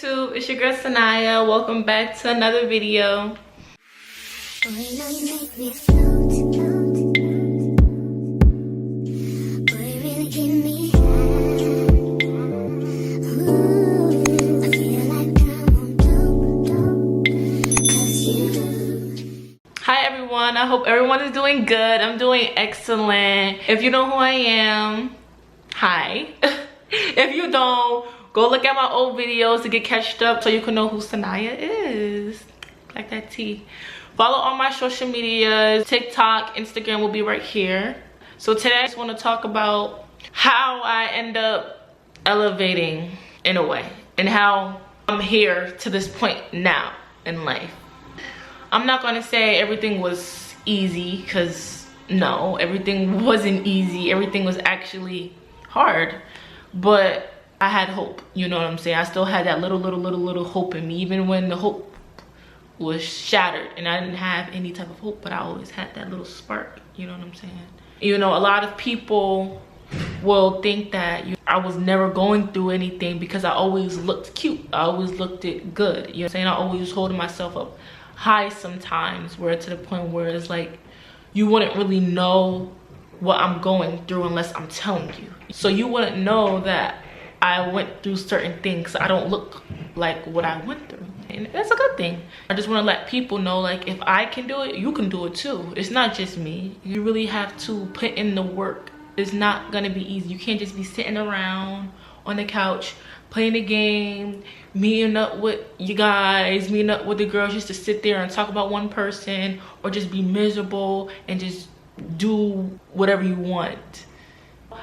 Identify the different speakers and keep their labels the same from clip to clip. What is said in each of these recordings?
Speaker 1: YouTube, it's your girl Sanaya. Welcome back to another video. Hi everyone, I hope everyone is doing good. I'm doing excellent. If you know who I am, hi. If you don't, go look at my old videos to get catched up so you can know who Sanaya is. Like that tea. Follow all my social medias. TikTok, Instagram will be right here. So today I just want to talk about how I end up elevating in a way. And how I'm here to this point now in life. I'm not going to say everything was easy, because no, everything wasn't easy. Everything was actually hard. But I had hope, you know what I'm saying? I still had that little hope in me, even when the hope was shattered and I didn't have any type of hope, but I always had that little spark, you know what I'm saying? You know, a lot of people will think that I was never going through anything because I always looked cute. I always looked it good, you know what I'm saying? I always holding myself up high sometimes, where to the point where it's like you wouldn't really know what I'm going through unless I'm telling you. So you wouldn't know that I went through certain things. I don't look like what I went through, and that's a good thing. I just want to let people know, like, if I can do it, you can do it too. It's not just me. You really have to put in the work. It's not gonna be easy. You can't just be sitting around on the couch playing a game, meeting up with you guys, meeting up with the girls just to sit there and talk about one person, or just be miserable and just do whatever you want.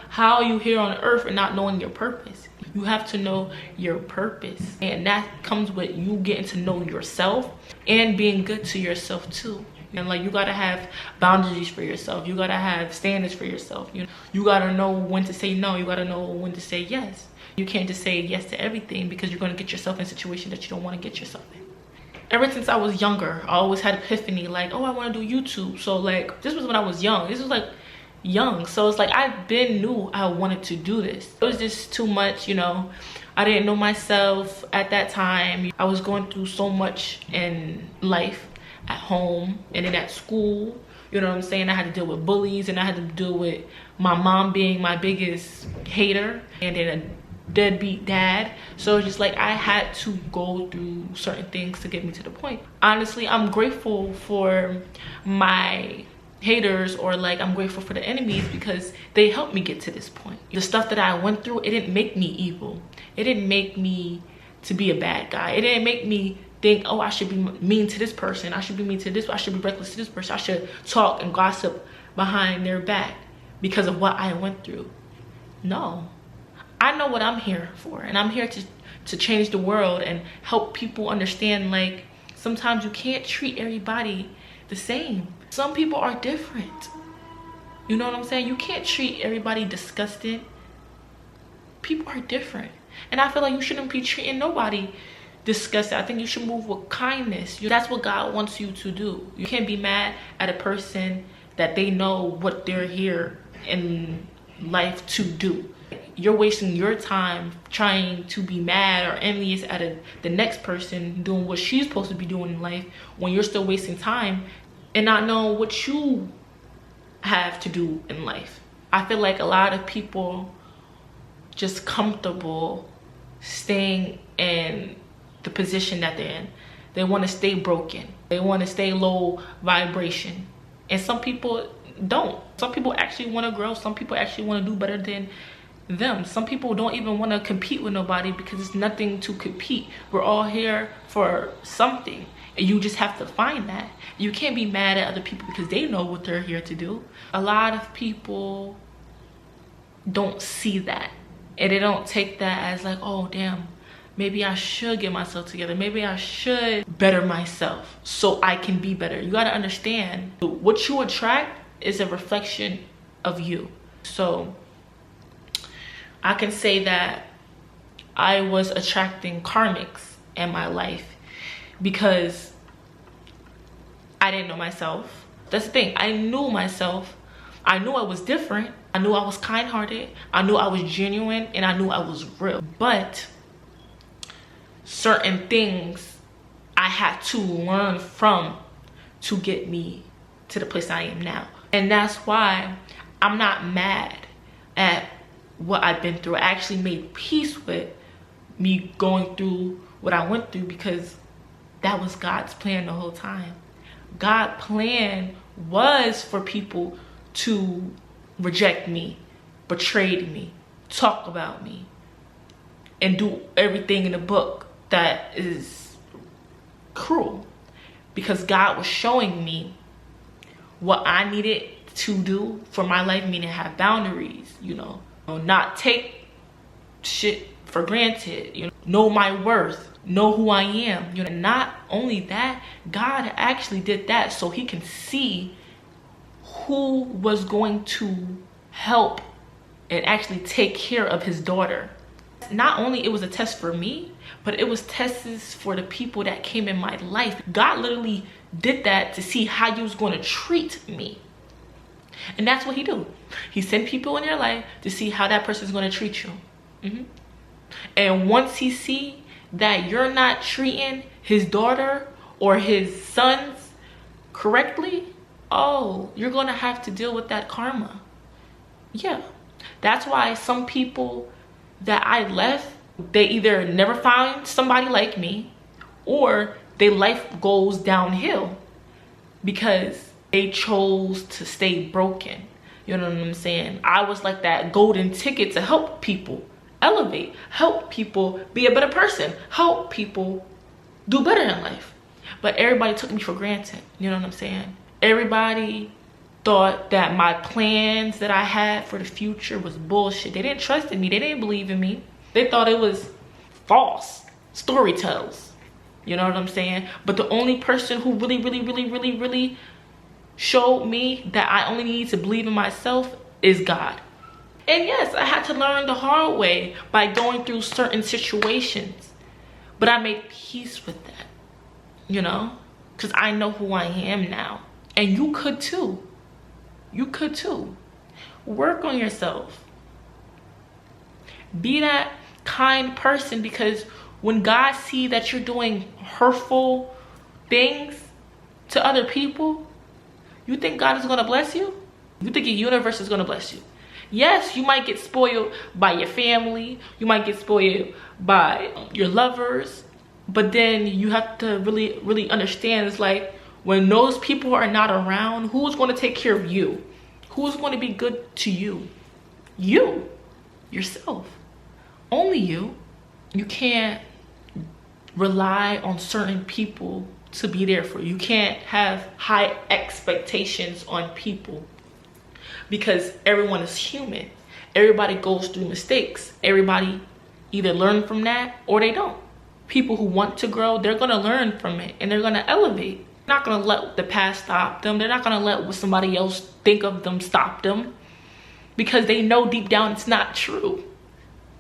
Speaker 1: How are you here on earth and not knowing your purpose? You have to know your purpose, and that comes with you getting to know yourself and being good to yourself too. And like, you gotta have boundaries for yourself. You gotta have standards for yourself. You gotta know when to say no. You gotta know when to say yes. You can't just say yes to everything, because you're gonna get yourself in a situation that you don't want to get yourself in. Ever since I was younger, I always had epiphany, like, oh, I want to do YouTube. So like, this was when I was young. This was like young. So it's like, I been knew I wanted to do this. It was just too much, you know. I didn't know myself at that time. I was going through so much in life, at home and then at school. You know what I'm saying? I had to deal with bullies, and I had to deal with my mom being my biggest hater, and then a deadbeat dad. So it's just like, I had to go through certain things to get me to the point. Honestly, I'm grateful for my haters, or like, I'm grateful for the enemies, because they helped me get to this point. The stuff that I went through, it didn't make me evil. It didn't make me to be a bad guy. It didn't make me think, oh, I should be mean to this person. I should be mean to this. I should be reckless to this person. I should talk and gossip behind their back because of what I went through. No. I know what I'm here for, and I'm here to change the world and help people understand, like, sometimes you can't treat everybody the same. Some people are different. You know what I'm saying? You can't treat everybody disgusted. People are different. And I feel like you shouldn't be treating nobody disgusted. I think you should move with kindness. That's what God wants you to do. You can't be mad at a person that they know what they're here in life to do. You're wasting your time trying to be mad or envious at the next person doing what she's supposed to be doing in life, when you're still wasting time and not knowing what you have to do in life. I feel like a lot of people just comfortable staying in the position that they're in. They want to stay broken. They want to stay low vibration. And some people don't. Some people actually want to grow. Some people actually want to do better than them. Some people don't even want to compete with nobody, because it's nothing to compete. We're all here for something, and you just have to find that. You can't be mad at other people because they know what they're here to do. A lot of people don't see that, and they don't take that as like, oh damn, maybe I should get myself together. Maybe I should better myself so I can be better. You got to understand, what you attract is a reflection of you. So I can say that I was attracting karmics in my life because I didn't know myself. That's the thing. I knew myself. I knew I was different. I knew I was kind-hearted. I knew I was genuine, and I knew I was real. But certain things I had to learn from to get me to the place I am now. And that's why I'm not mad at what I've been through. I actually made peace with me going through what I went through, because that was God's plan the whole time. God's plan was for people to reject me, betray me, talk about me, and do everything in the book that is cruel, because God was showing me what I needed to do for my life, meaning have boundaries, you know, not take shit for granted, you know my worth, know who I am, you know. Not only that, God actually did that so he can see who was going to help and actually take care of his daughter. Not only it was a test for me, but it was tests for the people that came in my life. God literally did that to see how he was going to treat me. And that's what he do. He sent people in your life to see how that person is going to treat you. And once he see that you're not treating his daughter or his sons correctly, oh, you're going to have to deal with that karma. Yeah. That's why some people that I left, they either never find somebody like me, or their life goes downhill because they chose to stay broken. You know what I'm saying? I was like that golden ticket to help people elevate, help people be a better person, help people do better in life. But everybody took me for granted. You know what I'm saying? Everybody thought that my plans that I had for the future was bullshit. They didn't trust in me. They didn't believe in me. They thought it was false story tells. You know what I'm saying? But the only person who really showed me that I only need to believe in myself is God. And yes, I had to learn the hard way by going through certain situations. But I made peace with that, you know? Because I know who I am now. And you could too. You could too. Work on yourself. Be that kind person, because when God sees that you're doing hurtful things to other people, you think God is going to bless you? You think the universe is going to bless you? Yes, you might get spoiled by your family. You might get spoiled by your lovers. But then you have to really understand, it's like, when those people are not around, who's going to take care of you? Who's going to be good to you? You. Yourself. Only you. You can't rely on certain people to be there for you. You can't have high expectations on people, because everyone is human. Everybody goes through mistakes. Everybody either learn from that or they don't. People who want to grow, they're going to learn from it and they're going to elevate. They're not going to let the past stop them. They're not going to let what somebody else think of them stop them, because they know deep down it's not true.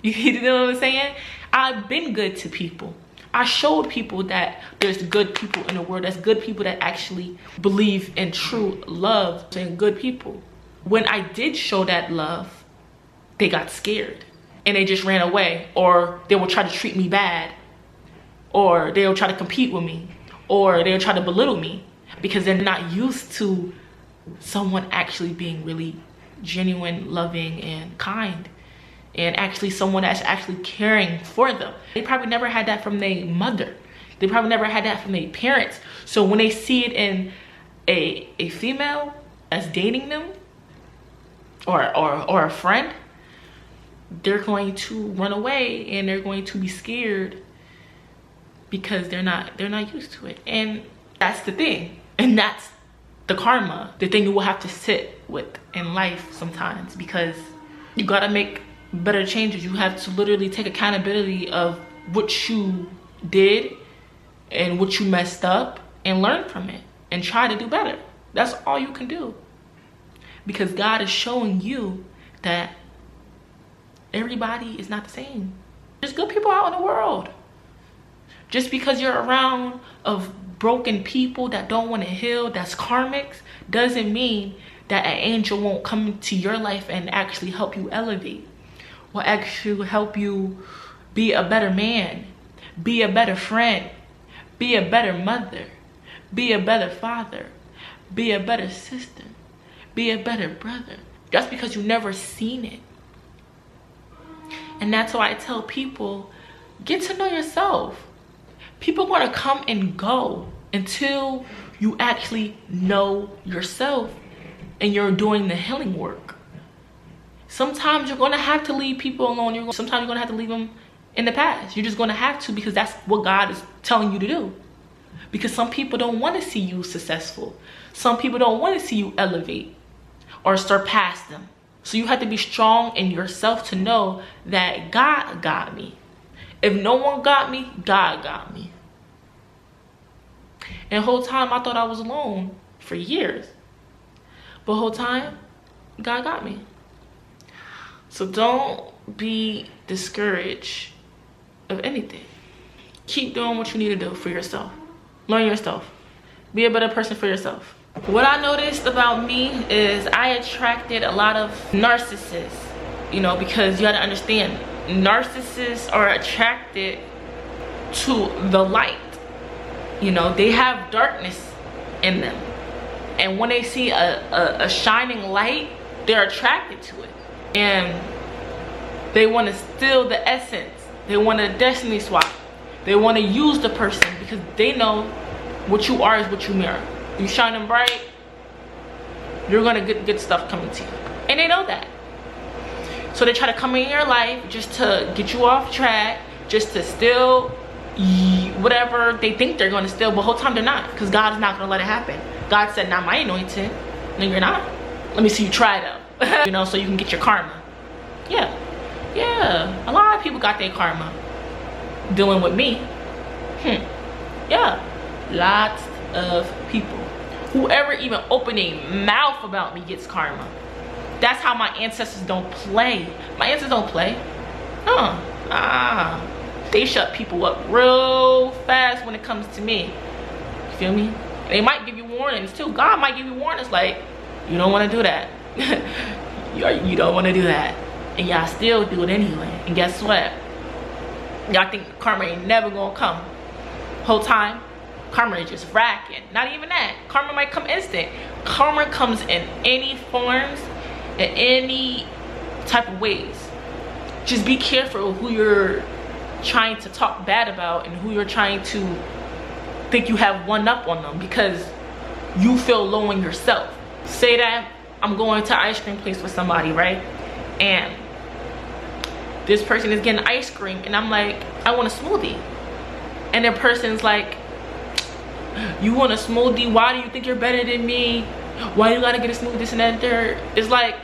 Speaker 1: You know what I'm saying? I've been good to people. I showed people that there's good people in the world. There's good people that actually believe in true love and good people. When I did show that love, they got scared and they just ran away, or they will try to treat me bad, or they'll try to compete with me, or they'll try to belittle me, because they're not used to someone actually being really genuine, loving, and kind, and actually someone that's actually caring for them. They probably never had that from their mother. They probably never had that from their parents. So when they see it in a female that's dating them, or a friend, they're going to run away and they're going to be scared, because they're not used to it. And that's the thing. And that's the karma, the thing you will have to sit with in life sometimes, because you gotta make better changes. You have to literally take accountability of what you did and what you messed up, and learn from it and try to do better. That's all you can do, because God is showing you that everybody is not the same. There's good people out in the world. Just because you're around of broken people that don't want to heal, that's karmics, doesn't mean that an angel won't come into your life and actually help you elevate, will actually help you be a better man, Be a better friend. Be a better mother. Be a better father. Be a better sister. Be a better brother. Just because you never seen it. And that's why I tell people, get to know yourself. People are going to come and go until you actually know yourself and you're doing the healing work. Sometimes you're going to have to leave people alone. Sometimes you're going to have to leave them in the past. You're just going to have to, because that's what God is telling you to do. Because some people don't want to see you successful. Some people don't want to see you elevate or surpass them. So you have to be strong in yourself to know that God got me. If no one got me, God got me. And the whole time I thought I was alone for years. But the whole time, God got me. So don't be discouraged of anything. Keep doing what you need to do for yourself. Learn yourself. Be a better person for yourself. What I noticed about me is I attracted a lot of narcissists, you know, because you got to understand, narcissists are attracted to the light. You know, they have darkness in them. And when they see a shining light, they're attracted to it. And they want to steal the essence. They want to destiny swap. They want to use the person because they know what you are is what you mirror. You shining bright, you're gonna get good stuff coming to you. And they know that. So they try to come in your life just to get you off track, just to steal whatever they think they're gonna steal, but the whole time they're not, because God is not gonna let it happen. God said, not my anointing. No, you're not. Let me see you try though. You know, so you can get your karma. Yeah. A lot of people got their karma dealing with me. Yeah. Lots of people. Whoever even opened a mouth about me gets karma. That's how my ancestors don't play. My ancestors don't play. They shut people up real fast when it comes to me. You feel me? They might give you warnings too. God might give you warnings like, you don't want to do that. You don't want to do that. And y'all still do it anyway. And guess what? Y'all think karma ain't never gonna come. Whole time, karma is just racking. Not even that. Karma might come instant. Karma comes in any forms, in any type of ways. Just be careful who you're trying to talk bad about and who you're trying to think you have one up on them, because you feel low in yourself. Say that I'm going to an ice cream place with somebody, right? And this person is getting ice cream and I'm like, I want a smoothie. And the person's like, you want a smoothie? Why do you think you're better than me? Why you gotta get a smoothie, this and that? It's like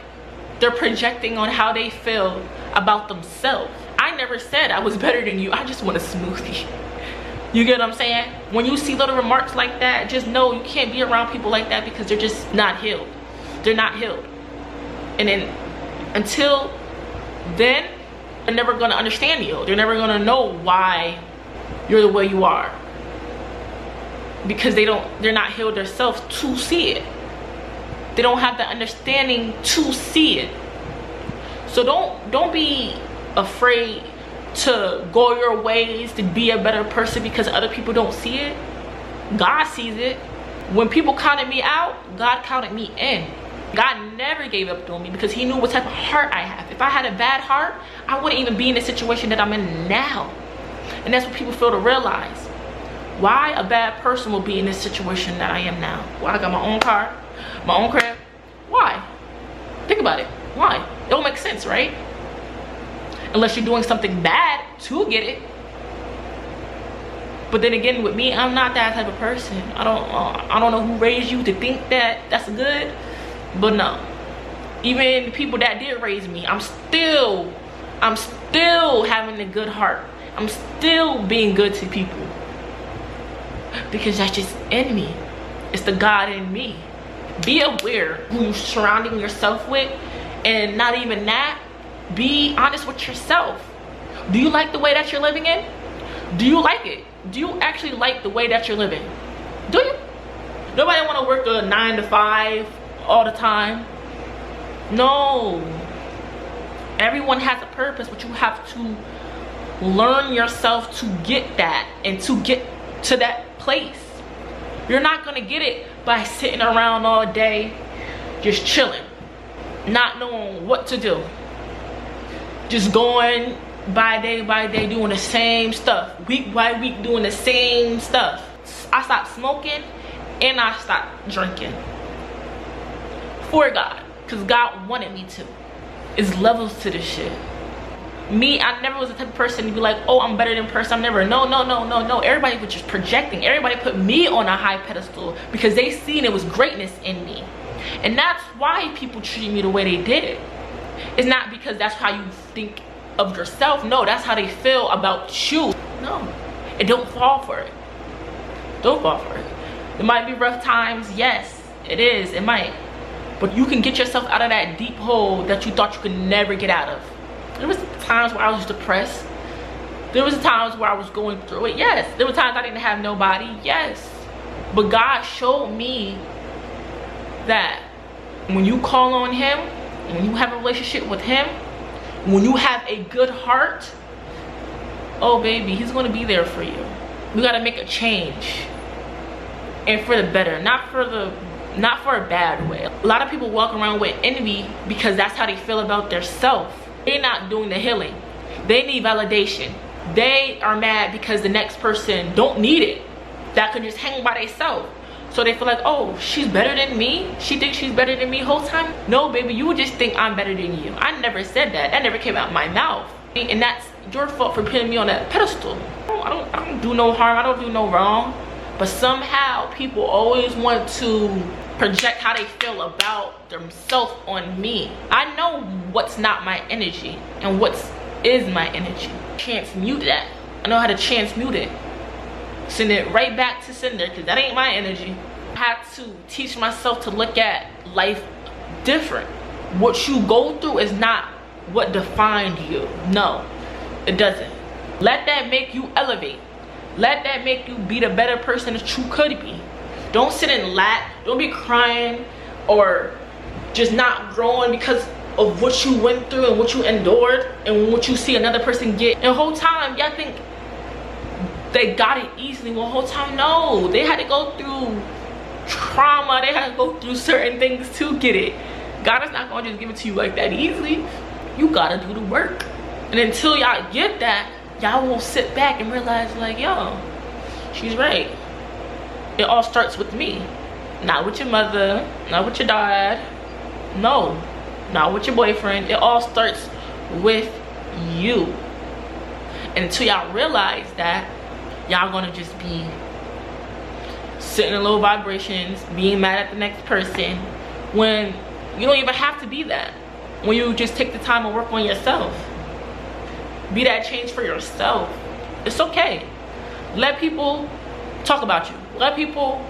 Speaker 1: they're projecting on how they feel about themselves. I never said I was better than you. I just want a smoothie. You get what I'm saying? When you see little remarks like that, just know you can't be around people like that, because they're just not healed. They're not healed. And then until then, they're never gonna understand you. They're never gonna know why you're the way you are, because they're not healed themselves to see it. They don't have the understanding to see it. So don't be afraid to go your ways, to be a better person because other people don't see it. God sees it. When people counted me out, God counted me in. God never gave up on me because he knew what type of heart I have. If I had a bad heart, I wouldn't even be in the situation that I'm in now. And that's what people fail to realize. Why a bad person will be in this situation that I am now. Why I got my own car, my own crib. Why? Think about it. Why? It don't make sense, right? Unless you're doing something bad to get it. But then again, with me, I'm not that type of person. I don't know who raised you to think that that's good. But no, even people that did raise me, I'm still having a good heart. I'm still being good to people, because that's just in me. It's the God in me. Be aware who you're surrounding yourself with, and not even that, be honest with yourself. Do you like the way that you're living in? Do you like it? Do you actually like the way that you're living? Do you? Nobody want to work a 9 to 5 all the time. No. Everyone has a purpose, but you have to learn yourself to get that and to get to that place. You're not gonna get it by sitting around all day just chilling, not knowing what to do, just going by day doing the same stuff, week by week doing the same stuff. I stopped smoking and I stopped drinking for God, because God wanted me to. It's levels to this shit. Me, I never was the type of person to be like, oh, I'm better than person. I'm never, no. Everybody was just projecting. Everybody put me on a high pedestal because they seen it was greatness in me. And that's why people treated me the way they did. It's not because that's how you think of yourself. No, that's how they feel about you. No, and don't fall for it. Don't fall for it. It might be rough times. Yes, it is. It might. But you can get yourself out of that deep hole that you thought you could never get out of. There was times where I was depressed. There was times where I was going through it. Yes. There were times I didn't have nobody. Yes. But God showed me that when you call on him, when you have a relationship with him, when you have a good heart, oh baby, he's going to be there for you. You got to make a change, and for the better, not for a bad way. A lot of people walk around with envy because that's how they feel about their self. They're not doing the healing. They need validation. They are mad because the next person don't need it, that could just hang by themselves. So they feel like, oh, she's better than me. She thinks she's better than me whole time. No, baby, you would just think I'm better than you. I never said that. That never came out my mouth. And that's your fault for putting me on that pedestal. I don't do no harm. I don't do no wrong. But somehow people always want to project how they feel about themselves on me. I know what's not my energy and what is my energy. Transmute that. I know how to transmute it. Send it right back to sender, because that ain't my energy. I had to teach myself to look at life different. What you go through is not what defined you. No, it doesn't. Let that make you elevate. Let that make you be the better person that you could be. Don't sit and lack. Don't be crying or just not growing because of what you went through and what you endured and what you see another person get. And the whole time y'all think they got it easily. Well, the whole time, no. They had to go through trauma. They had to go through certain things to get it. God is not going to just give it to you like that easily. You got to do the work. And until y'all get that, y'all won't sit back and realize like, yo, she's right. It all starts with me. Not with your mother, not with your dad. No, not with your boyfriend. It all starts with you. And until y'all realize that, y'all gonna just be sitting in low vibrations, being mad at the next person, when you don't even have to be that. When you just take the time and work on yourself. Be that change for yourself. It's okay. Let people talk about you. Let people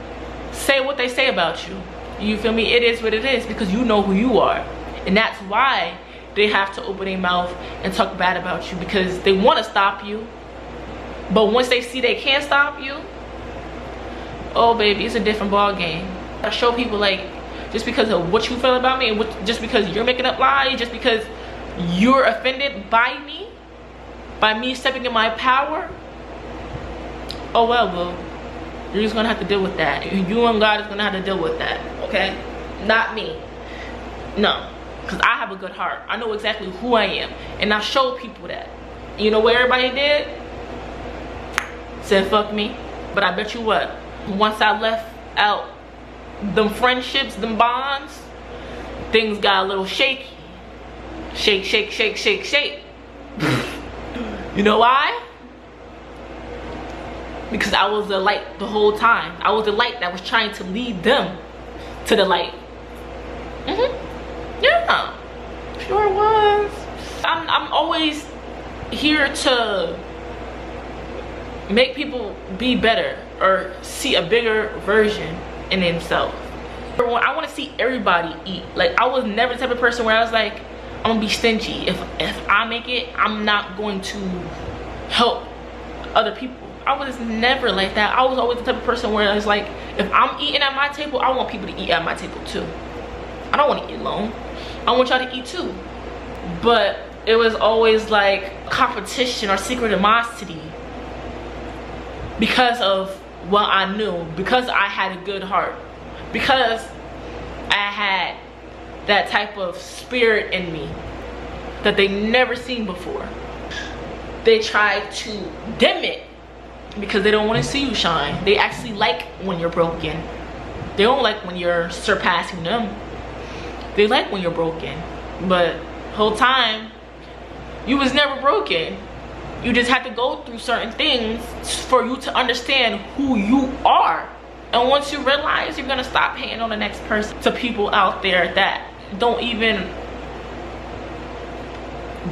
Speaker 1: say what they say about you. You feel me? It is what it is, because you know who you are. And that's why they have to open their mouth and talk bad about you, because they want to stop you. But once they see they can't stop you, oh baby, it's a different ball game. I show people like, just because of what you feel about me, and just because you're making up lies, just because you're offended by me stepping in my power, oh well, you're just gonna have to deal with that. You and God is gonna have to deal with that, okay? Not me. No, because I have a good heart. I know exactly who I am, and I show people that. You know what everybody did? Said fuck me. But I bet you what, once I left out them friendships, them bonds, things got a little shaky. Shake, shake, shake, shake, shake. You know why? Because I was the light the whole time. I was the light that was trying to lead them to the light. Yeah, sure was. I'm always here to make people be better or see a bigger version in themselves. I want to see everybody eat. Like, I was never the type of person where I was like, I'm gonna be stingy. If I make it, I'm not going to help other people. I was never like that. I was always the type of person where I was like, if I'm eating at my table, I want people to eat at my table too. I don't want to eat alone. I want y'all to eat too. But it was always like competition or secret animosity because of what I knew, because I had a good heart, because I had that type of spirit in me that they never seen before. They try to dim it because they don't want to see you shine. They actually like when you're broken. They don't like when you're surpassing them. They like when you're broken. But the whole time, you was never broken. You just had to go through certain things for you to understand who you are. And once you realize, you're gonna stop hating on the next person. To people out there that don't even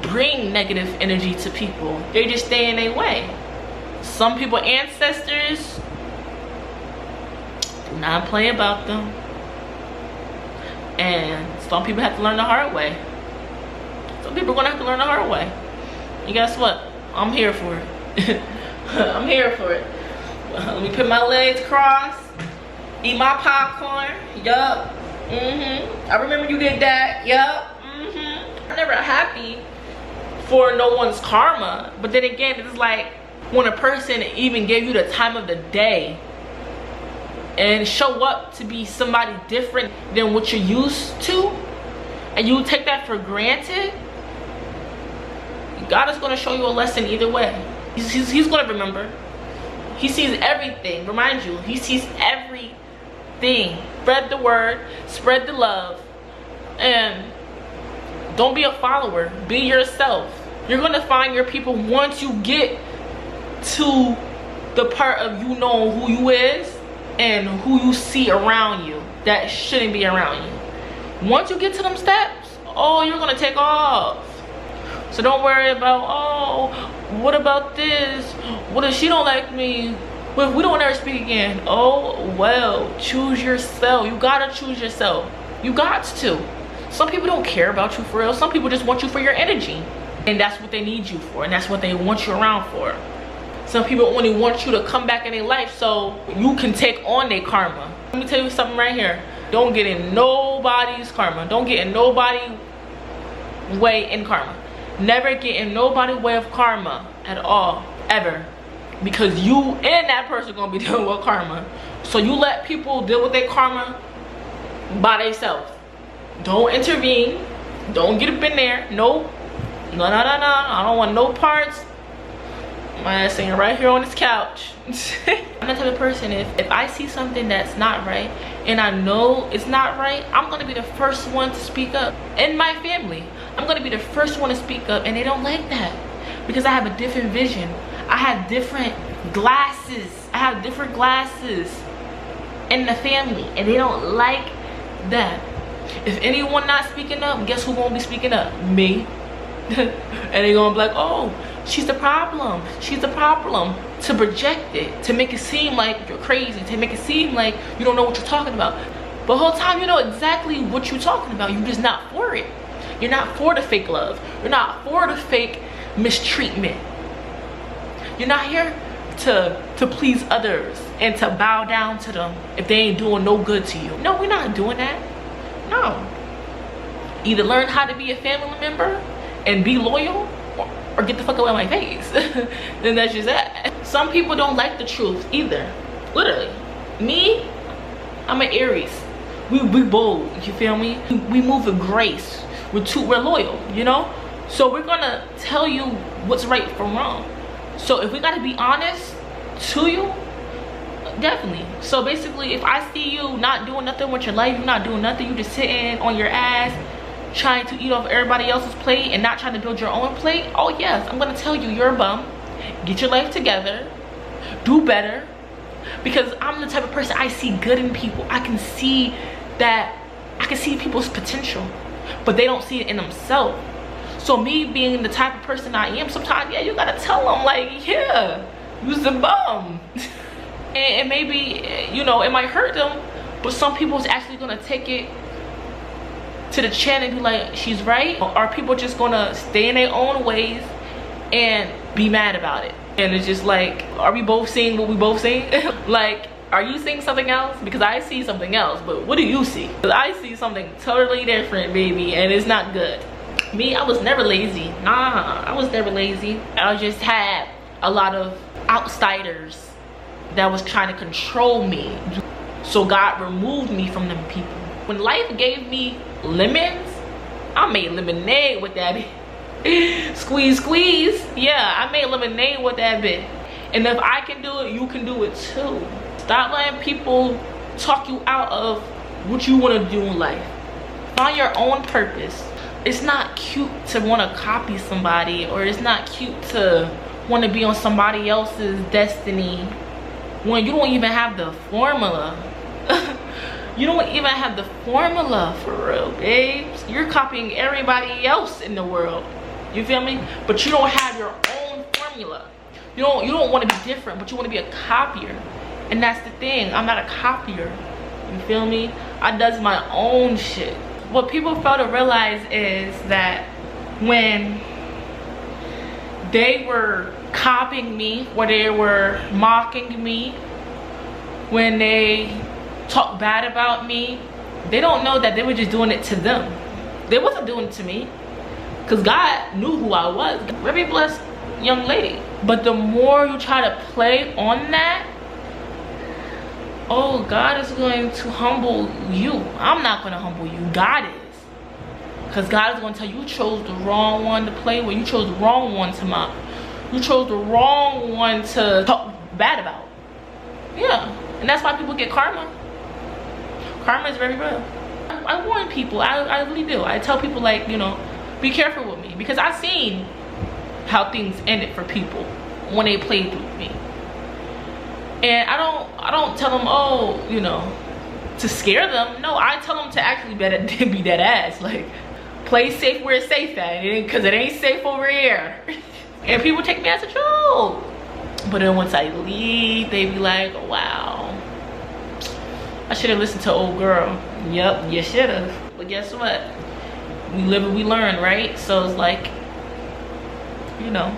Speaker 1: bring negative energy to people. They just stay in their way. Some people ancestors, do not play about them. And some people have to learn the hard way. Some people are gonna have to learn the hard way. And guess what? I'm here for it. I'm here for it. Let me put my legs crossed, eat my popcorn. Yup. I remember you did that. Yup. I'm never happy for no one's karma. But then again, it's like when a person even gave you the time of the day and show up to be somebody different than what you're used to, and you take that for granted, God is going to show you a lesson either way. He's going to remember. He sees everything. Remind you, he sees everything. Spread the word, spread the love, and don't be a follower. Be yourself. You're going to find your people once you get to the part of you knowing who you is and who you see around you that shouldn't be around you. Once you get to them steps, oh, you're going to take off. So don't worry about, oh, what about this? What if she don't like me? What if we don't ever speak again? Oh, well, choose yourself. You gotta choose yourself. You got to. Some people don't care about you for real. Some people just want you for your energy. And that's what they need you for. And that's what they want you around for. Some people only want you to come back in their life so you can take on their karma. Let me tell you something right here. Don't get in nobody's karma. Don't get in nobody's way in karma. Never get in nobody's way of karma at all, ever. Because you and that person gonna be dealing with karma. So you let people deal with their karma by themselves. Don't intervene. Don't get up in there. No. No. I don't want no parts. My ass sitting right here on this couch. I'm the type of person, if I see something that's not right and I know it's not right, I'm gonna be the first one to speak up. In my family, I'm gonna be the first one to speak up, and they don't like that because I have a different vision. I have different glasses. I have different glasses in the family, and they don't like that. If anyone not speaking up, guess who gonna be speaking up? Me. And they gonna be like, oh, she's the problem. She's the problem. To project it, to make it seem like you're crazy, to make it seem like you don't know what you're talking about. But the whole time you know exactly what you're talking about. You're just not for it. You're not for the fake love. You're not for the fake mistreatment. You're not here to please others and to bow down to them if they ain't doing no good to you. No, we're not doing that. No. Either learn how to be a family member and be loyal, or get the fuck away from my face. Then that's just that. Some people don't like the truth either. Literally. Me, I'm an Aries. We bold, you feel me? We move with grace. We're loyal, you know? So we're gonna tell you what's right from wrong. So if we gotta be honest to you, definitely. So basically, if I see you not doing nothing with your life, you're not doing nothing, you just sitting on your ass, trying to eat off everybody else's plate and not trying to build your own plate, oh yes, I'm gonna tell you you're a bum. Get your life together. Do better. Because I'm the type of person, I see good in people. I can see that, I can see people's potential, but they don't see it in themselves. So me being the type of person I am, sometimes, yeah, you gotta tell them, like, yeah, you's a bum. And maybe, you know, it might hurt them, but some people's actually gonna take it to the channel and be like, she's right. Or people just gonna stay in their own ways and be mad about it. And it's just like, are we both seeing what we both seeing? Like, are you seeing something else? Because I see something else, but what do you see? Because I see something totally different, baby, and it's not good. Me, I was never lazy. Nah, I was never lazy. I just had a lot of outsiders that was trying to control me. So God removed me from them people. When life gave me lemons, I made lemonade with that bit. Squeeze, squeeze. Yeah, I made lemonade with that bit. And if I can do it, you can do it too. Stop letting people talk you out of what you want to do in life. Find your own purpose. It's not cute to want to copy somebody, or it's not cute to want to be on somebody else's destiny when you don't even have the formula. You don't even have the formula, for real, babes. You're copying everybody else in the world. You feel me? But you don't have your own formula. You don't want to be different, but you want to be a copier. And that's the thing. I'm not a copier. You feel me? I does my own shit. What people fail to realize is that when they were copying me, or they were mocking me, when they talk bad about me, they don't know that they were just doing it to them. They wasn't doing it to me, because God knew who I was. Very blessed young lady. But the more you try to play on that, oh, God is going to humble you. I'm not going to humble you. God is. Because God is going to tell you, you chose the wrong one to play with. You chose the wrong one to mock. You chose the wrong one to talk bad about. Yeah. And that's why people get karma. Karma is very real. I warn people. I really do. I tell people, like, you know, be careful with me. Because I've seen how things ended for people when they played with me. And I don't tell them, oh, you know, to scare them. No, I tell them to actually be that ass. Like, play safe where it's safe at, because it ain't safe over here. And people take me as a joke. But then once I leave, they be like, wow, I should have listened to old girl. Yep, you should have. But guess what? We live and we learn, right? So it's like, you know,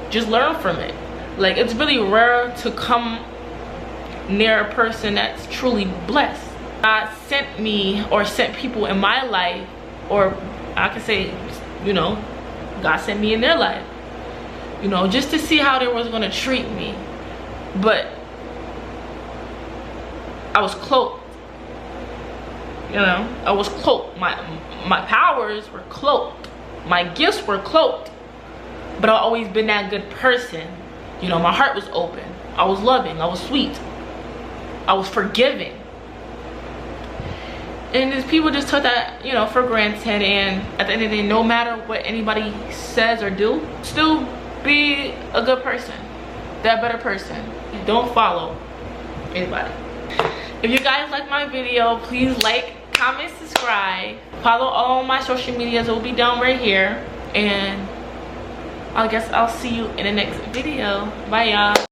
Speaker 1: just learn from it. Like, it's really rare to come near a person that's truly blessed. God sent me, or sent people in my life, or I could say, you know, God sent me in their life, you know, just to see how they was going to treat me. But I was cloaked, you know, I was cloaked. My powers were cloaked, my gifts were cloaked, but I've always been that good person. You know, my heart was open, I was loving, I was sweet, I was forgiving. And these people just took that, you know, for granted. And at the end of the day, no matter what anybody says or do, still be a good person, that better person. Don't follow anybody. If you guys like my video, please like, comment, subscribe. Follow all my social medias. It will be down right here. And I guess I'll see you in the next video. Bye, y'all.